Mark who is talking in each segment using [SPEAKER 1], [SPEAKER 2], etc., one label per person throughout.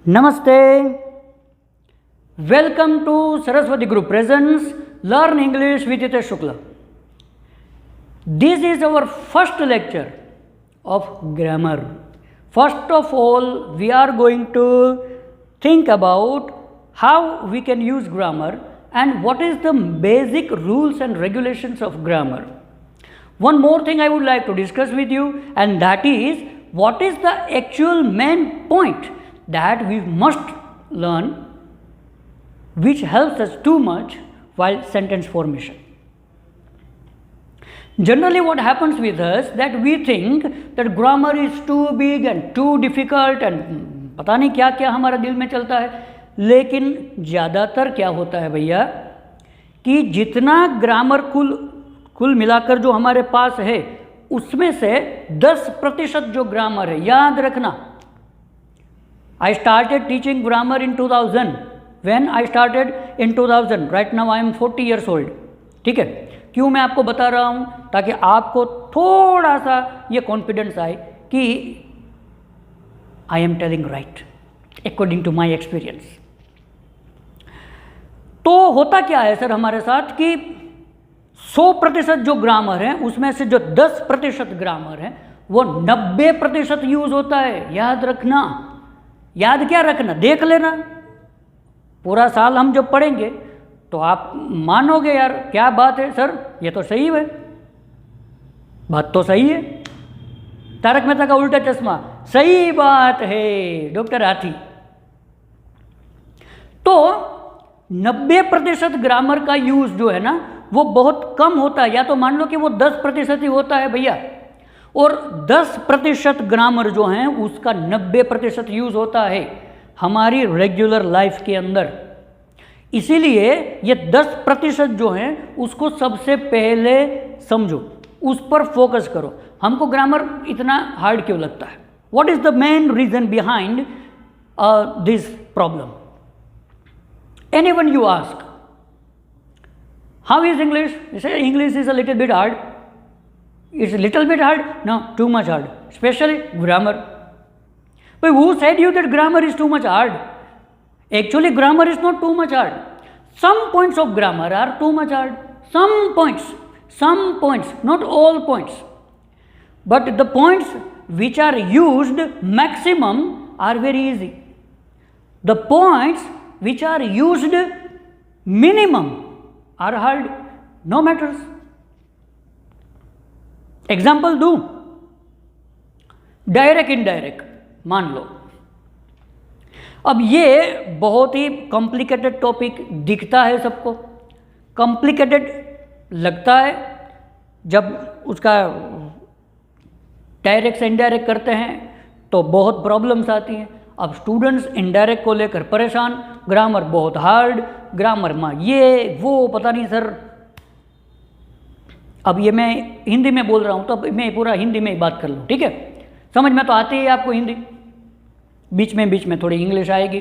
[SPEAKER 1] Namaste. Welcome to Saraswati Group presents Learn English with Hitesh Shukla. This is our first lecture of grammar. First of all, we are going to think about how we can use grammar and what is the basic rules and regulations of grammar. One more thing I would like to discuss with you, and that is what is the actual main point that we must learn, which helps us too much while sentence formation. Generally what happens with us that we think that grammar is too big and too difficult and पता नहीं क्या क्या हमारा दिल में चलता है, लेकिन ज़्यादातर क्या होता है भैया कि जितना ग्रामर कुल मिलाकर जो हमारे पास है उसमें से 10% जो ग्रामर है, याद रखना, I started teaching grammar in 2000. When I started in 2000, right now I am 40 years old. ठीक है, क्यों मैं आपको बता रहा हूँ? ताकि आपको थोड़ा सा ये कॉन्फिडेंस आए कि I am telling right according to my experience. तो होता क्या है सर हमारे साथ कि 100% जो ग्रामर है उसमें से जो 10% ग्रामर है वो 90% यूज होता है. याद रखना. याद क्या रखना, देख लेना. पूरा साल हम जब पढ़ेंगे तो आप मानोगे यार क्या बात है सर, ये तो सही है. बात तो सही है. तारक मेहता का उल्टा चश्मा, सही बात है डॉक्टर हाथी. तो 90% ग्रामर का यूज जो है ना वो बहुत कम होता है. या तो मान लो कि वो 10% ही होता है भैया, और 10% ग्रामर जो हैं उसका 90% यूज़ होता है हमारी रेगुलर लाइफ के अंदर. इसीलिए ये 10% जो हैं उसको सबसे पहले समझो, उस पर फोकस करो. हमको ग्रामर इतना हार्ड क्यों लगता है? What is the main reason behind this problem? Anyone you ask, how is English? English is a little bit hard. It's a little bit hard? No, too much hard. Especially grammar. But who said you that grammar is too much hard? Actually, grammar is not too much hard. Some points of grammar are too much hard. Some points, not all points. But the points which are used maximum are very easy. The points which are used minimum are hard. No matters. Example दूँ? Direct indirect मान लो. अब ये बहुत ही complicated topic दिखता है सबको, complicated लगता है. जब उसका डायरेक्ट से इनडायरेक्ट करते हैं तो बहुत प्रॉब्लम्स आती हैं. अब स्टूडेंट्स इनडायरेक्ट को लेकर परेशान, ग्रामर बहुत हार्ड, ग्रामर में ये वो पता नहीं सर. अब ये मैं हिंदी में बोल रहा हूँ तो अब मैं पूरा हिंदी में ही बात कर लूँ, ठीक है? समझ में तो आती है आपको हिंदी, बीच में थोड़ी इंग्लिश आएगी.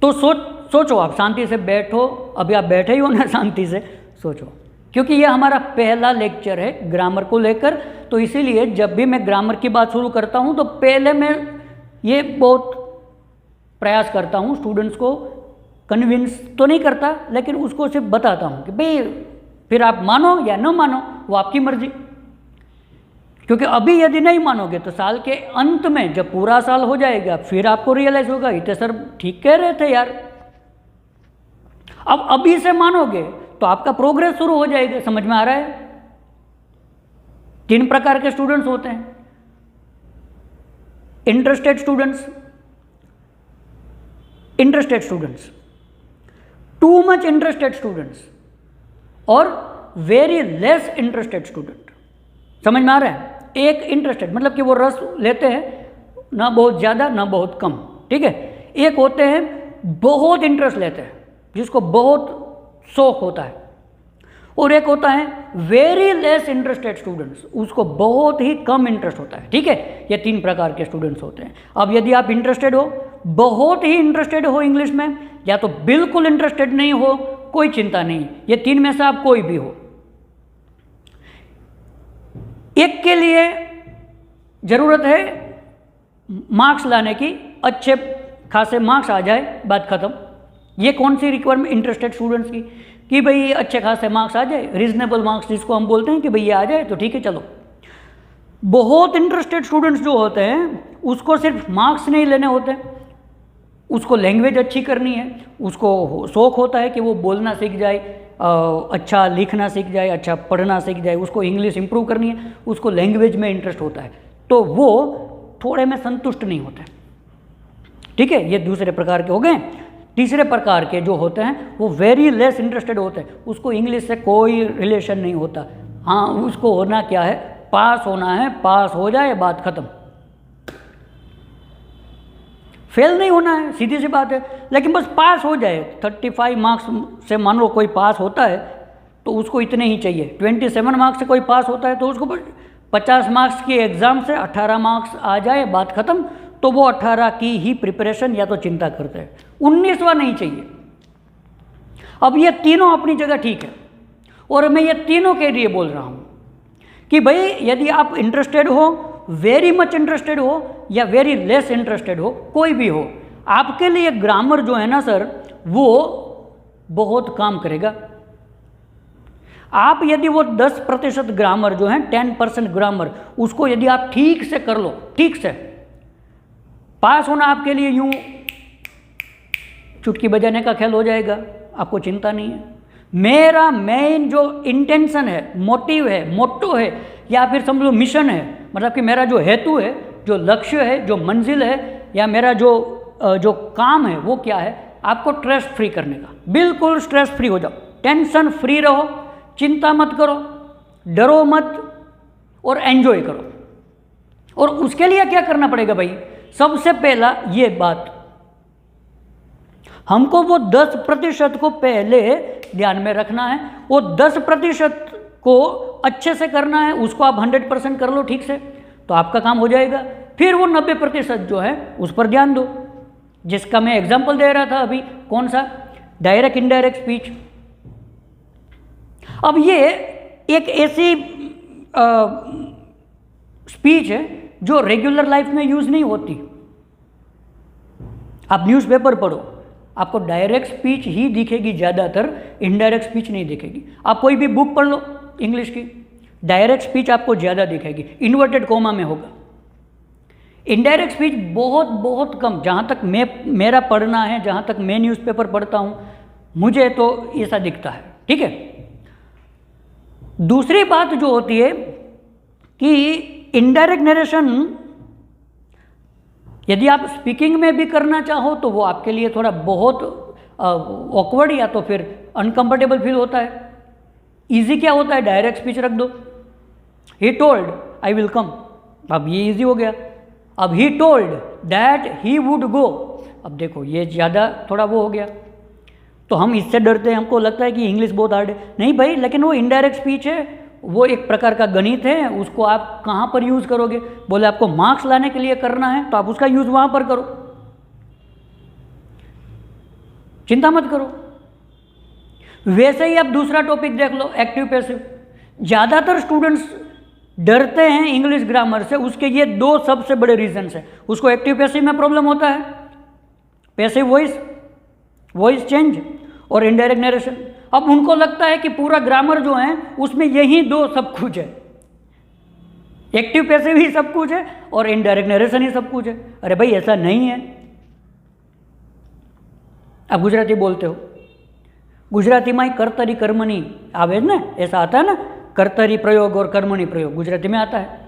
[SPEAKER 1] तो सोचो आप शांति से बैठो. अभी आप बैठे ही हो ना, शांति से सोचो, क्योंकि ये हमारा पहला लेक्चर है ग्रामर को लेकर. तो इसीलिए जब भी मैं ग्रामर की बात शुरू करता हूँ तो पहले मैं ये बहुत प्रयास करता हूँ स्टूडेंट्स को कन्विंस तो नहीं करता, लेकिन उसको सिर्फ बताता हूँ कि भाई फिर आप मानो या न मानो वो आपकी मर्जी. क्योंकि अभी यदि नहीं मानोगे तो साल के अंत में जब पूरा साल हो जाएगा फिर आपको रियलाइज होगा इतने सर ठीक कह रहे थे यार. अब अभी से मानोगे तो आपका प्रोग्रेस शुरू हो जाएगा. समझ में आ रहा है? 3 प्रकार के स्टूडेंट्स होते हैं. Interested students, too much interested students और वेरी लेस इंटरेस्टेड स्टूडेंट. समझ में आ रहा है? एक इंटरेस्टेड मतलब कि वो रस लेते हैं, ना बहुत ज़्यादा ना बहुत कम, ठीक है. एक होते हैं बहुत इंटरेस्ट लेते हैं, जिसको बहुत शौक होता है. और एक होता है वेरी लेस इंटरेस्टेड स्टूडेंट्स, उसको बहुत ही कम इंटरेस्ट होता है, ठीक है. ये 3 प्रकार के स्टूडेंट्स होते हैं. अब यदि आप इंटरेस्टेड हो, बहुत ही इंटरेस्टेड हो इंग्लिश में, या तो बिल्कुल इंटरेस्टेड नहीं हो, कोई चिंता नहीं, ये 3 में से आप कोई भी हो. एक के लिए ज़रूरत है मार्क्स लाने की अच्छे खासे मार्क्स आ जाए, बात ख़त्म। ये कौन सी रिक्वायरमेंट इंटरेस्टेड स्टूडेंट्स की, कि भाई अच्छे खासे मार्क्स आ जाए, रीजनेबल मार्क्स जिसको हम बोलते हैं कि भाई ये आ जाए तो ठीक है चलो। बहुत इंटरेस्टेड स्टूडेंट्स जो होते हैं उसको सिर्फ मार्क्स नहीं लेने होते, उसको लैंग्वेज अच्छी करनी है, उसको शौक़ होता है कि वो बोलना सीख जाए, अच्छा लिखना सीख जाए, अच्छा पढ़ना सीख जाए, उसको इंग्लिश इंप्रूव करनी है, उसको लैंग्वेज में इंटरेस्ट होता है, तो वो थोड़े में संतुष्ट नहीं होते। ठीक है, ये दूसरे प्रकार के हो गए। तीसरे प्रकार के जो होते हैं वो वेरी लेस इंटरेस्टेड होते हैं, उसको इंग्लिश से कोई रिलेशन नहीं होता। हाँ, उसको होना क्या है, पास होना है, पास हो जाए बात खत्म, फेल नहीं होना है, सीधी सी बात है, लेकिन बस पास हो जाए। 35 मार्क्स से मान लो कोई पास होता है तो उसको इतने ही चाहिए। 27 मार्क्स से कोई पास होता है तो उसको 50 मार्क्स की एग्ज़ाम से 18 मार्क्स आ जाए, बात ख़त्म। तो वो 18 की ही प्रिपरेशन या तो चिंता करते हैं, 19वां नहीं चाहिए। अब ये तीनों अपनी जगह ठीक है, और मैं ये तीनों के लिए बोल रहा हूँ कि भाई यदि आप इंटरेस्टेड हो, वेरी मच इंटरेस्टेड हो या वेरी लेस इंटरेस्टेड हो, कोई भी हो, आपके लिए ग्रामर जो है ना सर, वो बहुत काम करेगा। आप यदि वो 10% ग्रामर जो है, 10% ग्रामर, उसको यदि आप ठीक से कर लो, ठीक से, पास होना आपके लिए यूं चुटकी बजाने का खेल हो जाएगा, आपको चिंता नहीं है। मेरा मेन जो इंटेंशन है, मोटिव है, मोटो है, या फिर समझ लो मिशन है, मतलब कि मेरा जो हेतु है, जो लक्ष्य है, जो मंजिल है, या मेरा जो काम है, वो क्या है, आपको स्ट्रेस फ्री करने का। बिल्कुल स्ट्रेस फ्री हो जाओ, टेंशन फ्री रहो, चिंता मत करो, डरो मत, और एंजॉय करो। और उसके लिए क्या करना पड़ेगा भाई, सबसे पहला ये बात, हमको वो 10% को पहले ध्यान में रखना है। वो 10% को अच्छे से करना है, उसको आप 100% कर लो ठीक से, तो आपका काम हो जाएगा। फिर वो 90% जो है उस पर ध्यान दो, जिसका मैं एग्जांपल दे रहा था अभी, कौन सा, डायरेक्ट इनडायरेक्ट स्पीच। अब ये एक ऐसी स्पीच है जो रेगुलर लाइफ में यूज़ नहीं होती। आप न्यूज़पेपर पढ़ो, आपको डायरेक्ट स्पीच ही दिखेगी ज़्यादातर, इनडायरेक्ट स्पीच नहीं दिखेगी। आप कोई भी बुक पढ़ लो इंग्लिश की, डायरेक्ट स्पीच आपको ज़्यादा दिखेगी, इन्वर्टेड कोमा में होगा। इनडायरेक्ट स्पीच बहुत बहुत कम, जहाँ तक मेरा पढ़ना है, जहाँ तक मैं न्यूज़पेपर पढ़ता हूँ, मुझे तो ऐसा दिखता है। ठीक है, दूसरी बात जो होती है कि इनडायरेक्ट नरेशन यदि आप स्पीकिंग में भी करना चाहो तो वो आपके लिए थोड़ा बहुत ऑकवर्ड या तो फिर अनकंफर्टेबल फील होता है। इजी क्या होता है, डायरेक्ट स्पीच रख दो, he told I will come, अब ये इजी हो गया। अब he told that he would go, अब देखो ये ज़्यादा थोड़ा वो हो गया, तो हम इससे डरते हैं, हमको लगता है कि इंग्लिश बहुत हार्ड है। नहीं भाई, लेकिन वो इनडायरेक्ट स्पीच है, वो एक प्रकार का गणित है, उसको आप कहाँ पर यूज़ करोगे, बोले आपको मार्क्स लाने के लिए करना है तो आप उसका यूज़ वहाँ पर करो, चिंता मत करो। वैसे ही आप दूसरा टॉपिक देख लो, एक्टिव पैसिव। ज़्यादातर स्टूडेंट्स डरते हैं इंग्लिश ग्रामर से, उसके ये 2 सबसे बड़े रीजंस हैं। उसको एक्टिव पैसिव में प्रॉब्लम होता है, पैसिव वॉइस चेंज और इनडायरेक्ट नरेशन। अब उनको लगता है कि पूरा ग्रामर जो है उसमें यही 2 सब कुछ है, एक्टिव पैसिव ही सब कुछ है और इनडायरेक्ट नरेशन ही सब कुछ है। अरे भाई ऐसा नहीं है। आप गुजराती बोलते हो, गुजराती में कर्तरी कर्मणी आवे ना, ऐसा आता है ना, कर्तरी प्रयोग और कर्मणी प्रयोग गुजराती में आता है।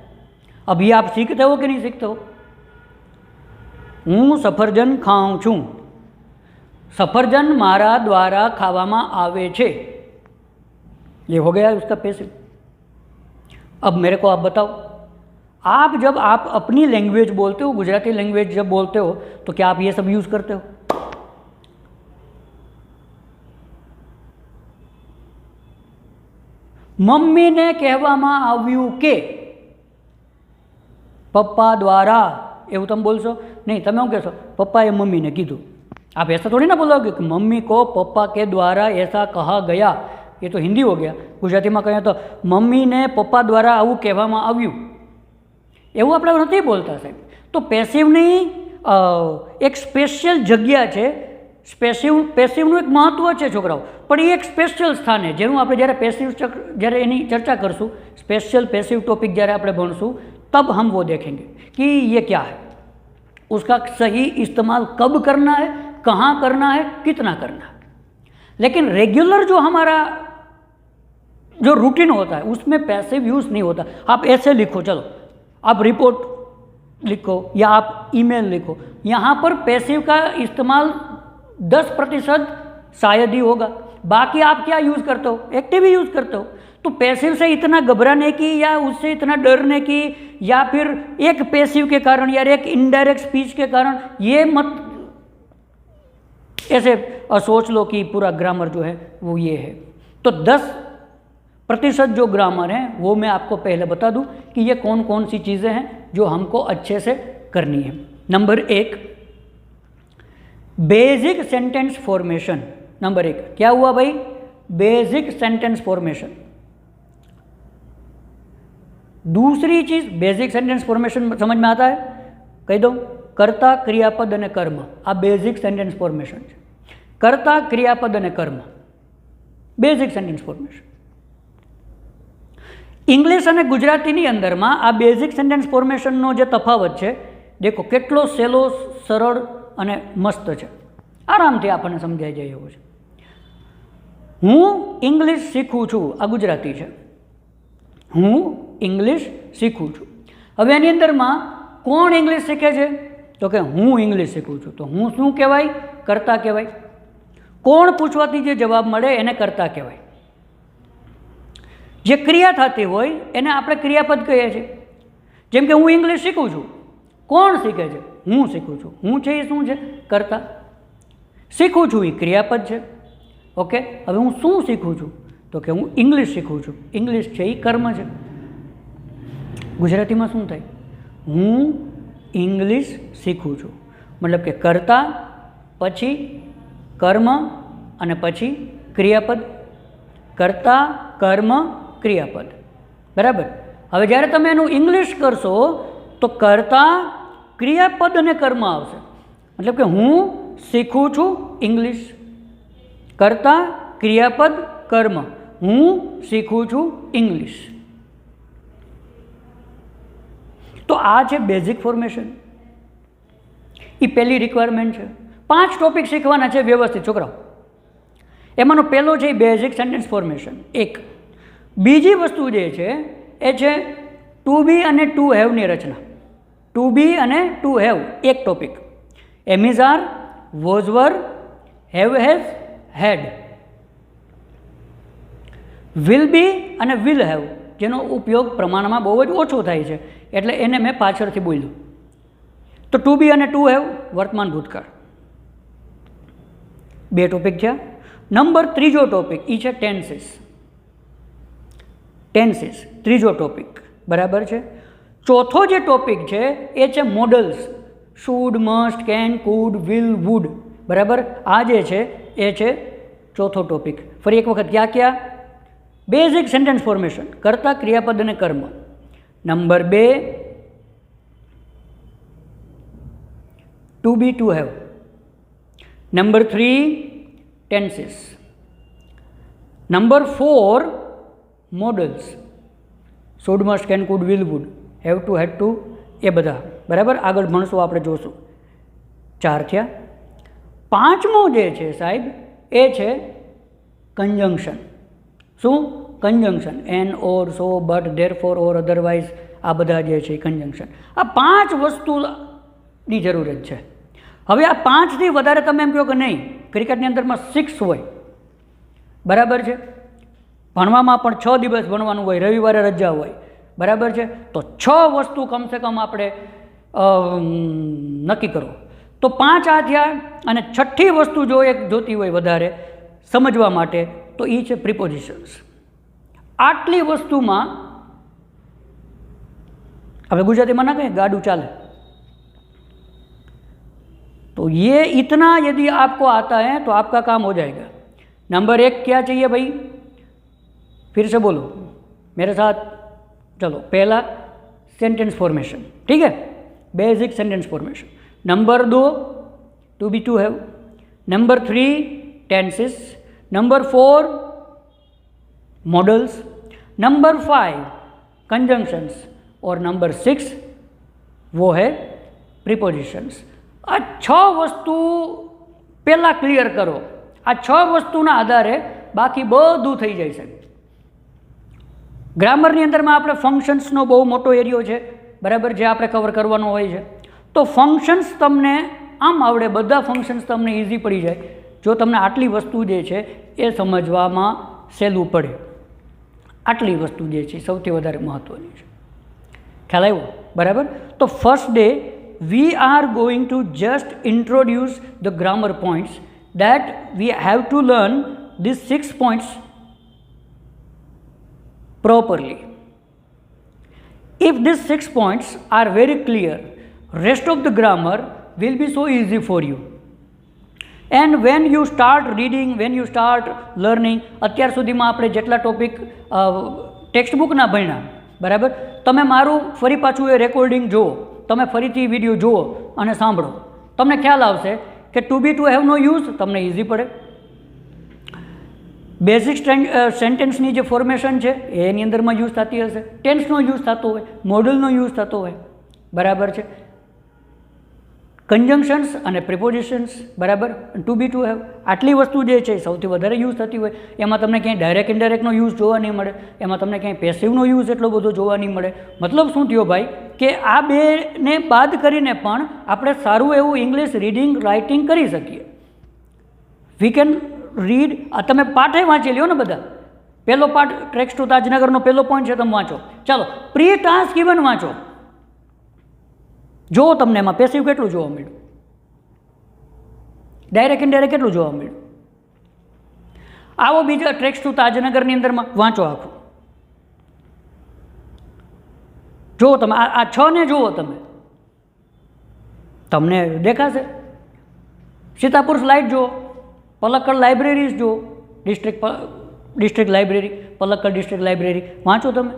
[SPEAKER 1] अब ये आप सीखते हो कि नहीं सीखते हो? हूँ सफरजन खाऊं छूं, सफरजन मारा द्वारा खावामा आवे छे, ये हो गया उसका पैसिव। अब मेरे को आप बताओ, आप जब आप अपनी लैंग्वेज बोलते हो, गुजराती लैंग्वेज जब बोलते हो, तो क्या आप ये सब यूज़ करते हो? मम्मी ने कहेवामां आव्युं के पप्पा द्वारा, एवं तम बोलशो नहीं, तमे शुं कहो, पप्पाए मम्मी ने कीधुं। आप ऐसा थोड़ी ना बोलोगे कि मम्मी को पप्पा के द्वारा ऐसा कहा गया, ये तो हिंदी हो गया। गुजराती में कहें तो मम्मी ने पप्पा द्वारा आवुं कहेवामां आव्युं, एवं આપણે નથી બોલતા સાહેબ। तो પેસિવની એક સ્પેશિયલ જગ્યા છે, પેસિવનું એક મહત્ત્વ છે છોકરાઓ, પણ એ એક સ્પેશિયલ સ્થાન है જેનું આપણે જ્યારે જ્યારે એની ચર્ચા કરશું, स्पेशल पैसिव टॉपिक જ્યારે આપણે ભણશું तब हम वो देखेंगे कि ये क्या है, उसका सही इस्तेमाल कब करना है, कहाँ करना है, कितना करना है। लेकिन रेगुलर जो हमारा जो रूटीन होता है उसमें पैसिव यूज़ नहीं होता। आप ऐसे लिखो, चलो आप रिपोर्ट लिखो या आप ईमेल लिखो, यहाँ पर पैसिव का इस्तेमाल 10% शायद ही होगा, बाकी आप क्या यूज़ करते हो, एक्टिव ही यूज़ करते हो। तो पैसिव से इतना घबराने की या उससे इतना डरने की या फिर एक पैसिव के कारण या एक इनडायरेक्ट स्पीच के कारण ये मत ऐसे सोच लो कि पूरा ग्रामर जो है वो ये है। तो 10% जो ग्रामर है वो मैं आपको पहले बता दूं कि ये कौन कौन सी चीज़ें हैं जो हमको अच्छे से करनी है। Number 1 basic sentence formation. Number 1 क्या हुआ भाई, बेसिक सेंटेंस फॉर्मेशन। दूसरी चीज बेसिक सेंटेंस फॉर्मेशन समझ में आता है, कही दो, कर्ता क्रियापद અને કર્મ, આ બેઝિક સેન્ટેન્સ ફોર્મેશન છે। કર્તા ક્રિયાપદ અને કર્મ બેઝિક સેન્ટેન્સ ફોર્મેશન। ઇંગ્લિશ અને ગુજરાતીની અંદરમાં આ બેઝિક સેન્ટેન્સ ફોર્મેશનનો જે તફાવત છે, દેખો કેટલો સહેલો, સરળ અને મસ્ત છે, આરામથી આપણને સમજાઈ જાય એવું છે। હું ઇંગ્લિશ શીખું છું, આ ગુજરાતી છે, હું ઇંગ્લિશ શીખું છું। હવે એની અંદરમાં કોણ ઇંગ્લિશ શીખે છે, તો કે હું ઇંગ્લિશ શીખું છું, તો હું શું કહેવાય, કર્તા કહેવાય। કોણ પૂછવાથી જે જવાબ મળે એને કર્તા કહેવાય। જે ક્રિયા થતી હોય એને આપણે ક્રિયાપદ કહીએ છીએ। જેમ કે હું ઇંગ્લિશ શીખું છું, કોણ શીખે છે, હું શીખું છું, હું છે એ શું છે, કર્તા, શીખું છું એ ક્રિયાપદ છે। ઓકે, હવે હું શું શીખું છું, તો કે હું ઇંગ્લિશ શીખું છું, ઇંગ્લિશ છે એ કર્મ છે। ગુજરાતીમાં શું થાય, હું ઇંગ્લિશ શીખું છું, મતલબ કે કર્તા પછી કર્મ અને પછી ક્રિયાપદ, કર્તા કર્મ ક્રિયાપદ, બરાબર। હવે જ્યારે તમે એનું ઇંગ્લિશ કરશો તો કર્તા ક્રિયાપદ અને કર્મ આવશે, મતલબ કે હું શીખું છું ઇંગ્લિશ, કર્તા ક્રિયાપદ કર્મ, હું શીખું છું ઇંગ્લિશ। તો આ છે બેઝિક ફોર્મેશન, એ પહેલી રિક્વાયરમેન્ટ છે। 5 ટોપિક શીખવાના છે વ્યવસ્થિત છોકરાઓ, એમાંનો પહેલો છે બેઝિક સેન્ટેન્સ ફોર્મેશન, એક। બીજી વસ્તુ જે છે એ છે ટુ બી અને ટુ હેવની રચના। ટુ બી અને ટુ હેવ એક topic, am is are, was were, have has, had. Will be અને વિલ હેવ જેનો ઉપયોગ પ્રમાણમાં બહુ જ ઓછો થાય છે એટલે એને મેં પાછળથી બોલ્યું। તો ટુ બી અને ટુ હેવ વર્તમાન ભૂતકાળ, 2 ટોપિક છે। નંબર 3જો ટોપિક એ છે ટેન્સીસ, ટેન્સીસ ત્રીજો ટોપિક, બરાબર છે। ચોથો જે ટોપિક છે એ છે modals, should, must, can, could, will, would, બરાબર। આ જે છે એ છે ચોથો ટોપિક। ફરી એક વખત ક્યાં ક્યાં, બેઝિક સેન્ટેન્સ ફોર્મેશન, કર્તા ક્રિયાપદ અને કર્મ। Number 2 to be to have. Number 3 tenses. Number 4 modals, should, must, can, could, will, would, have to, had to, એ બધા, બરાબર। આગળ ભણશું આપણે જોશું। 4 થયા। 5મો જે છે સાહેબ એ છે કંજંક્શન। શું, conjunction, and, or, so, but, therefore, or, otherwise, આ બધા જે છે કંજંક્શન। આ 5 વસ્તુની જરૂરત છે। હવે આ 5થી વધારે તમે એમ કહો કે નહીં, ક્રિકેટની અંદરમાં 6 હોય, બરાબર છે, ભણવામાં પણ 6 દિવસ ભણવાનું હોય, રવિવારે રજા હોય, બરાબર છે, તો 6 વસ્તુ કમસે કમ આપણે નક્કી કરો। તો 5 આ થયા, અને 6ઠ્ઠી વસ્તુ જો એક જોતી હોય વધારે સમજવા માટે તો એ છે પ્રિપોઝિશન્સ। આટલી વસ્તુમાં હવે ગુજરાતીમાં ના કહીએ ગાડું ચાલે, तो ये इतना यदि आपको आता है तो आपका काम हो जाएगा। नंबर 1 क्या चाहिए भाई, फिर से बोलो मेरे साथ, चलो। पहला सेंटेंस फॉर्मेशन, ठीक है, basic sentence formation. Number 2 to be to have, number 3 tenses, number 4 modals, number 5 conjunctions और नंबर 6 वो है प्रीपोजिशंस। आ 6 वस्तु पहला क्लियर करो। आ 6 वस्तुना आधारे बाकी બધું થઈ જાય છે। ग्रामरनी अंदर में આપણે ફંક્શન્સનો બહુ મોટો એરિયો છે, બરાબર, જે આપણે કવર કરવાનો હોય છે। તો ફંક્શન્સ તમને આમ આવડે, બધા ફંક્શન્સ તમને ઇઝી પડી જાય જો તમને આટલી વસ્તુ જે છે એ સમજવામાં સહેલું પડે। આટલી વસ્તુ જે છે સૌથી વધારે મહત્ત્વની છે। ખ્યાલ આવ્યો? બરાબર। તો first day we are going two just introduce the grammar points that we have to learn these 6 points properly. If these 6 points are very clear, rest of the grammar will be so easy for you. And when you start reading, when you start learning, અત્યાર સુધીમાં આપણે જેટલા topic ટેક્સ્ટબુકના ભણ્યા, બરાબર, તમે મારું ફરી પાછું એ રેકોર્ડિંગ જુઓ, તમે ફરીથી વિડીયો જુઓ અને સાંભળો, તમને ખ્યાલ આવશે કે ટુ બી ટુ હેવનો યુઝ તમને ઇઝી પડે। બેઝિક સેન્ટેન્સની જે ફોર્મેશન છે એની અંદરમાં યુઝ થતી હશે, ટેન્સનો યુઝ થતો હોય, મોડલનો યુઝ થતો હોય, બરાબર છે, કંજંક્શન્સ અને પ્રિપોઝિશન્સ, બરાબર, ટુ બી ટુ હેવ, આટલી વસ્તુ જે છે સૌથી વધારે યુઝ થતી હોય। એમાં તમને ક્યાંય ડાયરેક્ટ ઇનડાયરેક્ટનો યુઝ જોવા નહીં મળે, એમાં તમને ક્યાંય પેસિવનો યુઝ એટલો બધો જોવા નહીં મળે। મતલબ શું થયો ભાઈ કે આ બેને બાદ કરીને પણ આપણે સારું એવું ઇંગ્લિશ રીડિંગ રાઇટિંગ કરી શકીએ। We can read. તમે પાઠે વાંચી લ્યો ને બધા, પહેલો પાઠ ટ્રેક્સ ટુ તાજનગરનો પહેલો પોઈન્ટ છે, તમે વાંચો, ચાલો પ્રી ટાસ્ક ઇવન વાંચો, જો તમને એમાં પેસિવ કેટલું જોવા મળ્યું, ડાયરેક્ટ ઇનડાયરેક્ટ કેટલું જોવા મળ્યું। આવો બીજા ટ્રેક્સ ટુ તાજનગરની અંદરમાં વાંચો આખું, જુઓ તમે આ 6 ને જુઓ તમે, તમને દેખાશે। સીતાપુર સ્લાઇડ જુઓ, પલક્કડ લાઇબ્રેરીઝ જુઓ, district library, Palakkad district library વાંચો તમે,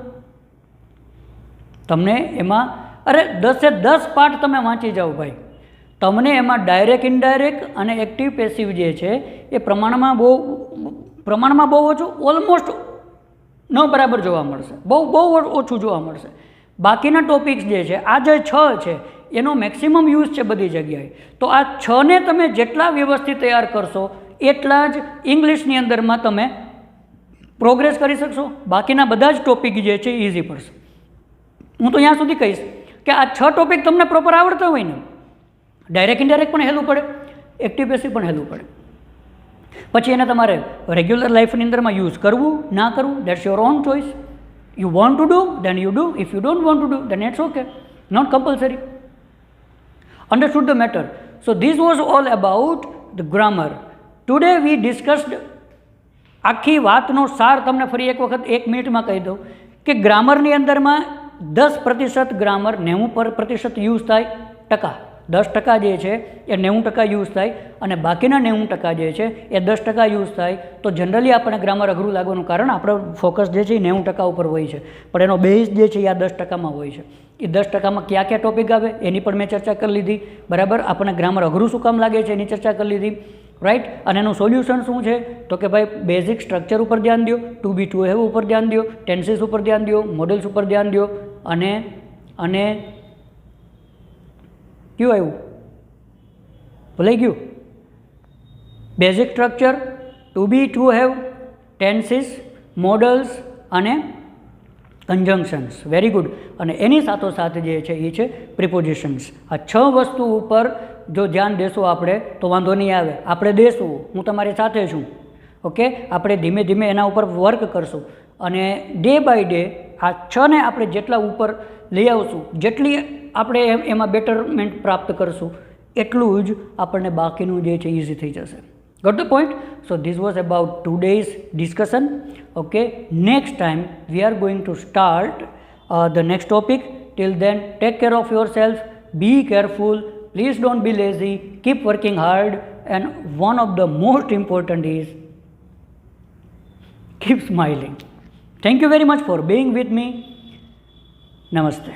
[SPEAKER 1] તમને એમાં અરે 10 પાઠ તમે વાંચી જાઓ ભાઈ, તમને એમાં ડાયરેક્ટ ઇનડાયરેક્ટ અને એક્ટિવ પેસિવ જે છે એ પ્રમાણમાં બહુ ઓછું, ઓલમોસ્ટ ન બરાબર જોવા મળશે, બહુ ઓછું જોવા મળશે। બાકીના ટોપિક્સ જે છે આ જે 6 છે એનો મેક્સિમમ યુઝ છે બધી જગ્યાએ। તો આ 6 ને તમે જેટલા વ્યવસ્થિત તૈયાર કરશો એટલા જ ઇંગ્લિશની અંદરમાં તમે પ્રોગ્રેસ કરી શકશો, બાકીના બધા જ ટોપિક જે છે ઇઝી પડશે। હું તો ત્યાં સુધી કહીશ કે આ 6 ટોપિક તમને પ્રોપર આવડતા હોય ને, ડાયરેક્ટ ઇનડાયરેક્ટ પણ હેલું પડે, એક્ટિવ પેસિવ પણ હેલું પડે, પછી એને તમારે રેગ્યુલર લાઈફની અંદરમાં યુઝ કરવું ના કરવું, that's your own choice. You want to do, then you do. If you don't want to do, then it's okay. Not compulsory. Understood the matter? So this was all about the grammar. Today we discussed આખી વાતનો સાર તમને ફરી એક વખત 1 મિનિટમાં કહી દઉં કે ગ્રામરની અંદરમાં 10% ગ્રામર 90% યુઝ થાય, ટકા 10% જે છે એ 90% યુઝ થાય અને બાકીના 90% જે છે એ 10% યુઝ થાય। તો જનરલી આપણે ગ્રામર અઘરું લાગવાનું કારણ આપણો ફોકસ જે છે એ 90% ઉપર હોય છે, પણ એનો બેઝ જે છે એ આ 10%માં હોય છે। એ 10%માં કયા કયા ટોપિક આવે એની પણ મેં ચર્ચા કરી લીધી, બરાબર। આપણને ગ્રામર અઘરું શું કામ લાગે છે એની ચર્ચા કરી લીધી, રાઈટ। અને એનું સોલ્યુશન શું છે તો કે ભાઈ બેઝિક સ્ટ્રક્ચર ઉપર ધ્યાન દો, ટુ બી ટુ હેવ ઉપર ધ્યાન દો, ટેન્સીસ ઉપર ધ્યાન દો, મોડલ્સ ઉપર ધ્યાન દો, અને ક્યું આવ્યું ભૂલાઈ ગયું, basic structure, to be to have, tenses, modals અને કંજંક્શન્સ, વેરી ગુડ। અને એની સાથોસાથ જે છે એ છે પ્રિપોઝિશન્સ। આ 6 વસ્તુ ઉપર જો ધ્યાન દેશું આપણે તો વાંધો નહીં આવે, આપણે દેશું, હું તમારી સાથે છું, ઓકે। આપણે ધીમે ધીમે એના ઉપર વર્ક કરશું અને ડે બાય ડે આ 6 ને આપણે જેટલા ઉપર લઈ આવશું, જેટલી આપણે એમાં બેટરમેન્ટ પ્રાપ્ત કરશું એટલું જ આપણને બાકીનું જે છે ઇઝી થઈ જશે। Got the point? So this was about today's discussion, okay. Next time we are going to start the next topic. Till then take care of yourself, be careful, please don't be lazy, keep working hard, and one of the most important is keep smiling. Thank you very much for being with me. Namaste.